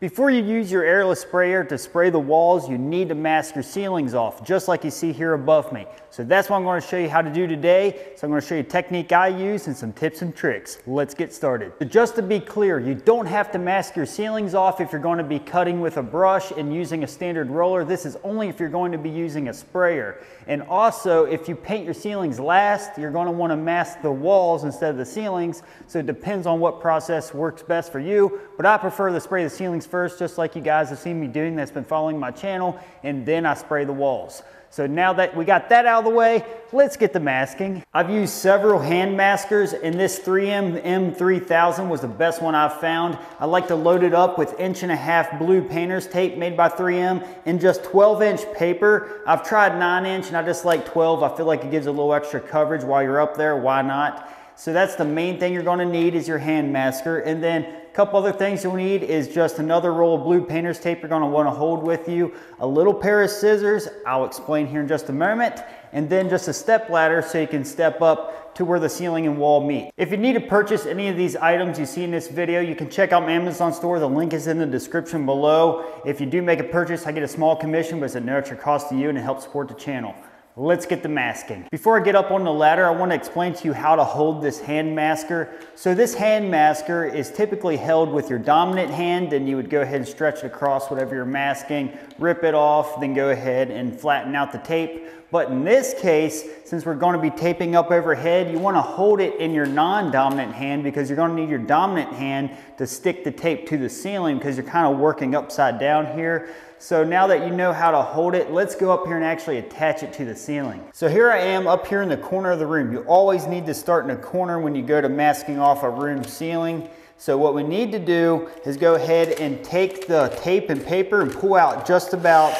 Before you use your airless sprayer to spray the walls, you need to mask your ceilings off, just like you see here above me. So that's what I'm going to show you how to do today. So I'm going to show you a technique I use and some tips and tricks. Let's get started. So just to be clear, you don't have to mask your ceilings off if you're going to be cutting with a brush and using a standard roller. This is only if you're going to be using a sprayer. And also, if you paint your ceilings last, you're going to want to mask the walls instead of the ceilings. So it depends on what process works best for you. But I prefer to spray the ceilings first, just like you guys have seen me doing that's been following my channel, and then I spray the walls. So now that we got that out of the way, let's get to masking. I've used several hand maskers, and this 3M M3000 was the best one I've found. I like to load it up with 1.5 inch blue painter's tape made by 3M and just 12-inch paper. I've tried 9-inch and I just like 12. I feel like it gives a little extra coverage while you're up there. Why not? So that's the main thing you're going to need is your hand masker. And then a couple other things you'll need is just another roll of blue painter's tape you're going to want to hold with you, a little pair of scissors, I'll explain here in just a moment, and then just a step ladder so you can step up to where the ceiling and wall meet. If you need to purchase any of these items you see in this video, you can check out my Amazon store. The link is in the description below. If you do make a purchase, I get a small commission, but it's at no extra cost to you and it helps support the channel. Let's get to masking. Before I get up on the ladder, I want to explain to you how to hold this hand masker. So this hand masker is typically held with your dominant hand, and you would go ahead and stretch it across whatever you're masking, rip it off, then go ahead and flatten out the tape. But in this case, since we're going to be taping up overhead, you want to hold it in your non-dominant hand because you're going to need your dominant hand to stick the tape to the ceiling because you're kind of working upside down here. So now that you know how to hold it, let's go up here and actually attach it to the ceiling. So here I am up here in the corner of the room. You always need to start in a corner when you go to masking off a room ceiling. So what we need to do is go ahead and take the tape and paper and pull out just about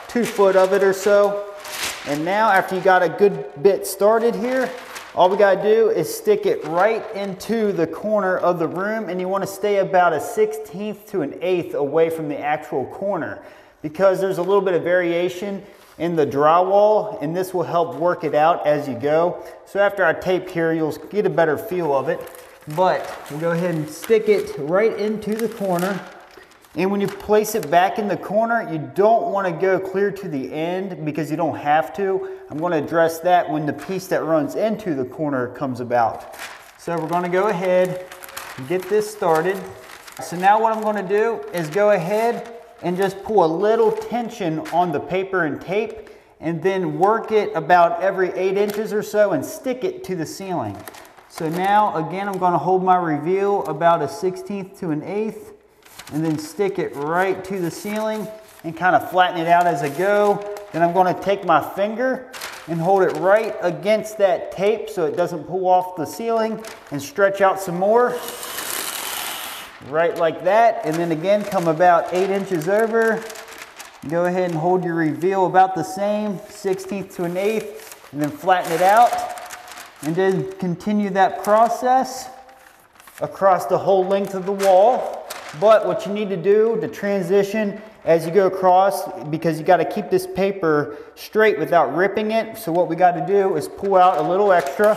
2 foot of it or so. And now after you got a good bit started here, all we gotta do is stick it right into the corner of the room, and you wanna stay about 1/16 to 1/8 away from the actual corner because there's a little bit of variation in the drywall, and this will help work it out as you go. So after I tape here, you'll get a better feel of it. But we'll go ahead and stick it right into the corner. And when you place it back in the corner, you don't want to go clear to the end because you don't have to. I'm going to address that when the piece that runs into the corner comes about. So we're going to go ahead and get this started. So now what I'm going to do is go ahead and just pull a little tension on the paper and tape and then work it about every 8 inches or so and stick it to the ceiling. So now again, I'm going to hold my reveal about 1/16 to 1/8. and then stick it right to the ceiling and kind of flatten it out as I go. Then I'm going to take my finger and hold it right against that tape so it doesn't pull off the ceiling and stretch out some more. Right like that. And then again, come about 8 inches over. Go ahead and hold your reveal about the same, 1/16 to 1/8, and then flatten it out. And then continue that process across the whole length of the wall. But what you need to do to transition as you go across, because you got to keep this paper straight without ripping it. So what we got to do is pull out a little extra.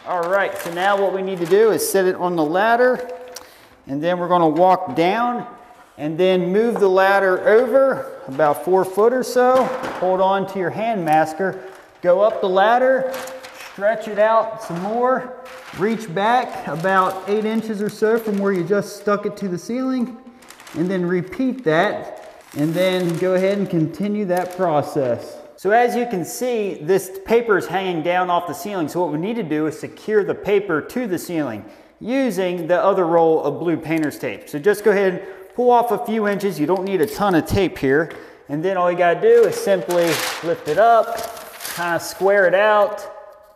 All right, so now what we need to do is set it on the ladder, and then we're going to walk down and then move the ladder over about 4 foot or so. Hold on to your hand masker, go up the ladder, stretch it out some more, reach back about 8 inches or so from where you just stuck it to the ceiling, and then repeat that, and then go ahead and continue that process. So as you can see, this paper is hanging down off the ceiling, so what we need to do is secure the paper to the ceiling using the other roll of blue painter's tape. So just go ahead and pull off a few inches. You don't need a ton of tape here, and then all you got to do is simply lift it up, kind of square it out,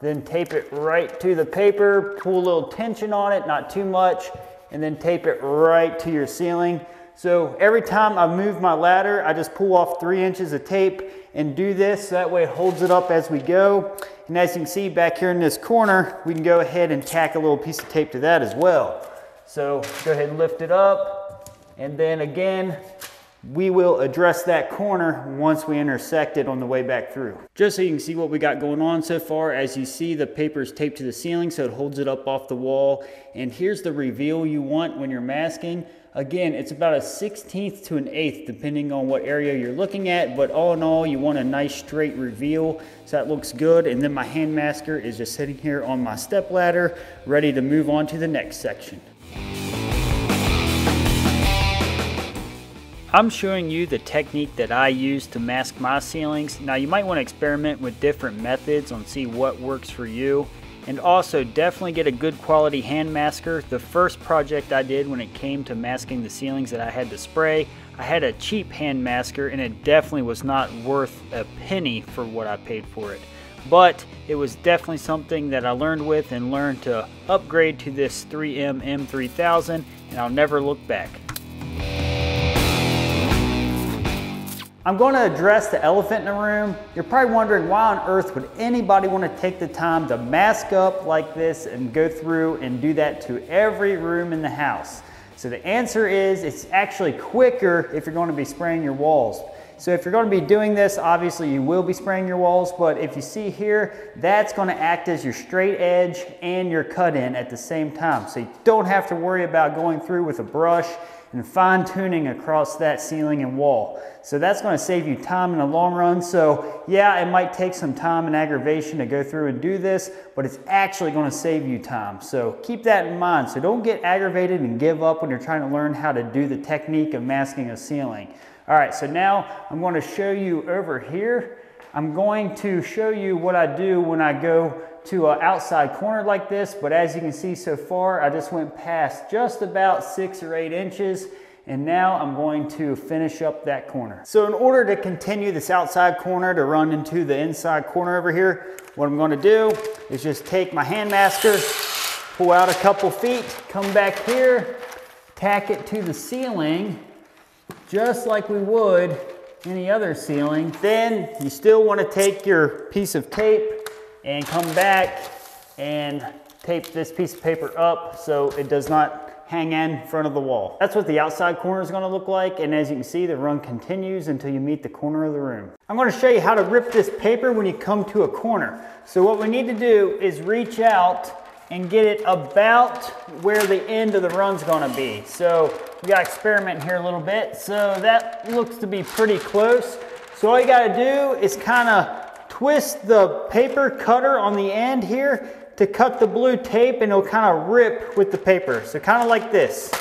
then tape it right to the paper, pull a little tension on it, not too much, and then tape it right to your ceiling. So every time I move my ladder, I just pull off 3 inches of tape and do this, so that way it holds it up as we go. And as you can see back here in this corner, we can go ahead and tack a little piece of tape to that as well. So go ahead and lift it up, and then again, we will address that corner once we intersect it on the way back through. Just so you can see what we got going on so far, as you see, the paper is taped to the ceiling so it holds it up off the wall. And here's the reveal you want when you're masking. Again, it's about a 1/16 to an 1/8 depending on what area you're looking at, but all in all, you want a nice straight reveal, so that looks good. And then my hand masker is just sitting here on my step ladder, ready to move on to the next section. I'm showing you the technique that I use to mask my ceilings. Now you might want to experiment with different methods and see what works for you. And also definitely get a good quality hand masker. The first project I did when it came to masking the ceilings that I had to spray, I had a cheap hand masker and it definitely was not worth a penny for what I paid for it. But it was definitely something that I learned with and learned to upgrade to this 3M M3000, and I'll never look back. I'm going to address the elephant in the room. You're probably wondering, why on earth would anybody want to take the time to mask up like this and go through and do that to every room in the house? So the answer is, it's actually quicker if you're going to be spraying your walls. So if you're going to be doing this, obviously you will be spraying your walls, but if you see here, that's going to act as your straight edge and your cut in at the same time. So you don't have to worry about going through with a brush and fine tuning across that ceiling and wall. So that's going to save you time in the long run. So yeah, it might take some time and aggravation to go through and do this, but it's actually going to save you time. So keep that in mind. So don't get aggravated and give up when you're trying to learn how to do the technique of masking a ceiling. All right, so now I'm going to show you over here. I'm going to show you what I do when I go to an outside corner like this, but as you can see so far, I just went past just about 6 or 8 inches, and now I'm going to finish up that corner. So in order to continue this outside corner to run into the inside corner over here, what I'm going to do is just take my hand masker, pull out a couple feet, come back here, tack it to the ceiling, just like we would any other ceiling. Then you still want to take your piece of tape and come back and tape this piece of paper up so it does not hang in front of the wall. That's what the outside corner is going to look like, and as you can see, the run continues until you meet the corner of the room. I'm going to show you how to rip this paper when you come to a corner. So what we need to do is reach out and get it about where the end of the run's going to be. So we got to experiment here a little bit. So that looks to be pretty close. So all you got to do is kind of twist the paper cutter on the end here to cut the blue tape, and it'll kind of rip with the paper. So kind of like this.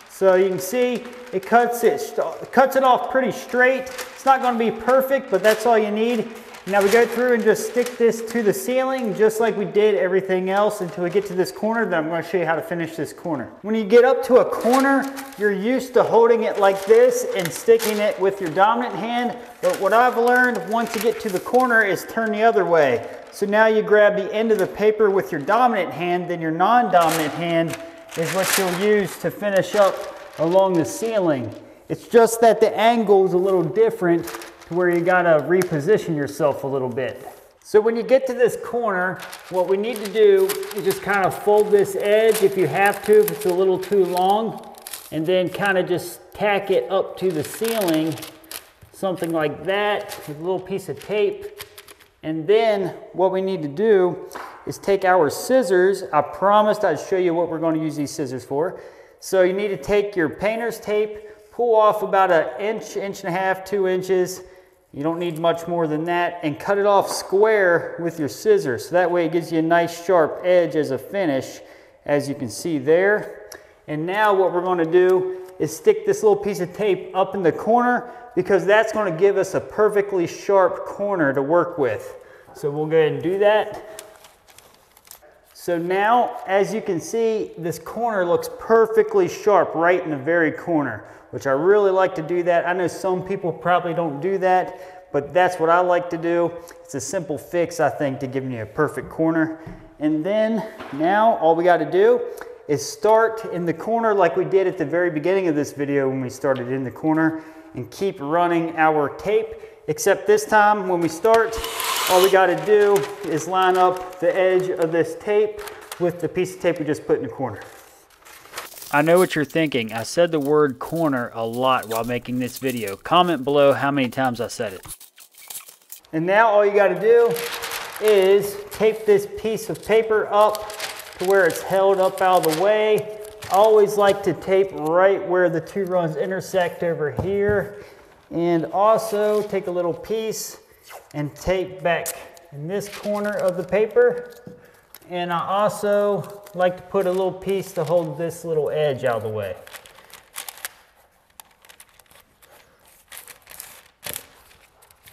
So you can see it cuts it off pretty straight. It's not going to be perfect, but that's all you need. Now we go through and just stick this to the ceiling just like we did everything else until we get to this corner. Then I'm going to show you how to finish this corner. When you get up to a corner, you're used to holding it like this and sticking it with your dominant hand. But what I've learned once you get to the corner is turn the other way. So now you grab the end of the paper with your dominant hand, then your non-dominant hand is what you'll use to finish up along the ceiling. It's just that the angle is a little different, to where you gotta reposition yourself a little bit. So when you get to this corner, what we need to do is just kind of fold this edge if you have to, if it's a little too long, and then kind of just tack it up to the ceiling, something like that, with a little piece of tape. And then what we need to do is take our scissors. I promised I'd show you what we're going to use these scissors for. So you need to take your painter's tape, pull off about an inch, inch and a half, 2 inches. You don't need much more than that, and cut it off square with your scissors. So that way it gives you a nice sharp edge as a finish, as you can see there. And now what we're going to do is stick this little piece of tape up in the corner, because that's going to give us a perfectly sharp corner to work with. So we'll go ahead and do that. So now, as you can see, this corner looks perfectly sharp right in the very corner, which I really like to do that. I know some people probably don't do that, but that's what I like to do. It's a simple fix, I think, to giving you a perfect corner. And then now all we got to do is start in the corner like we did at the very beginning of this video when we started in the corner, and keep running our tape, except this time when we start, all we got to do is line up the edge of this tape with the piece of tape we just put in the corner. I know what you're thinking. I said the word corner a lot while making this video. Comment below how many times I said it. And now all you got to do is tape this piece of paper up to where it's held up out of the way. I always like to tape right where the two runs intersect over here. And also take a little piece and tape back in this corner of the paper. And I also like to put a little piece to hold this little edge out of the way.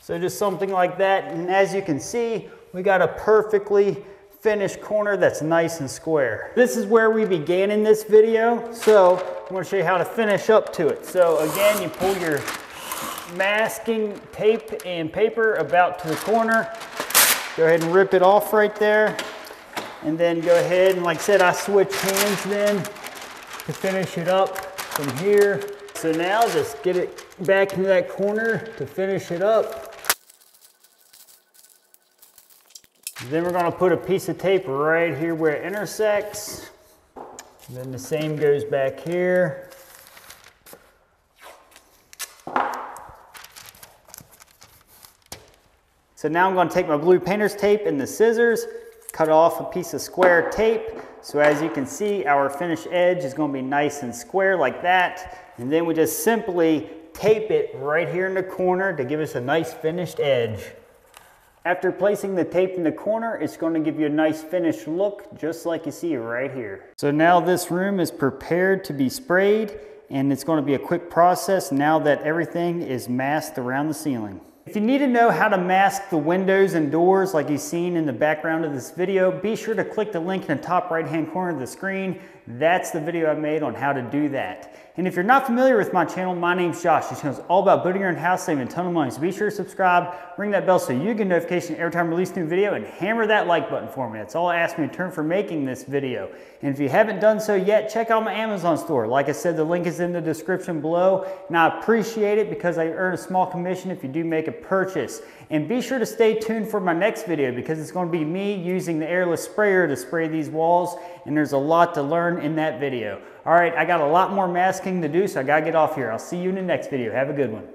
So just something like that, and as you can see, we got a perfectly finished corner that's nice and square. This is where we began in this video, so I'm going to show you how to finish up to it. So again, you pull your masking tape and paper about to the corner. Go ahead and rip it off right there. And then go ahead and, like I said, I switch hands then to finish it up from here. So now just get it back into that corner to finish it up. Then we're going to put a piece of tape right here where it intersects. And then the same goes back here. So now I'm going to take my blue painter's tape and the scissors, cut off a piece of square tape. So as you can see, our finished edge is going to be nice and square like that. And then we just simply tape it right here in the corner to give us a nice finished edge. After placing the tape in the corner, it's going to give you a nice finished look, just like you see right here. So now this room is prepared to be sprayed, and it's going to be a quick process now that everything is masked around the ceiling. If you need to know how to mask the windows and doors like you've seen in the background of this video, be sure to click the link in the top right hand corner of the screen. That's the video I made on how to do that. And if you're not familiar with my channel, my name's Josh. This channel is all about building your own house, saving a ton of money. So be sure to subscribe, ring that bell so you get notification every time I release a new video, and hammer that like button for me. That's all I ask in return for making this video. And if you haven't done so yet, check out my Amazon store. Like I said, the link is in the description below, and I appreciate it because I earn a small commission if you do make a purchase. And be sure to stay tuned for my next video because it's going to be me using the airless sprayer to spray these walls, and there's a lot to learn in that video. All right, I got a lot more masking to do, so I gotta get off here. I'll see you in the next video. Have a good one.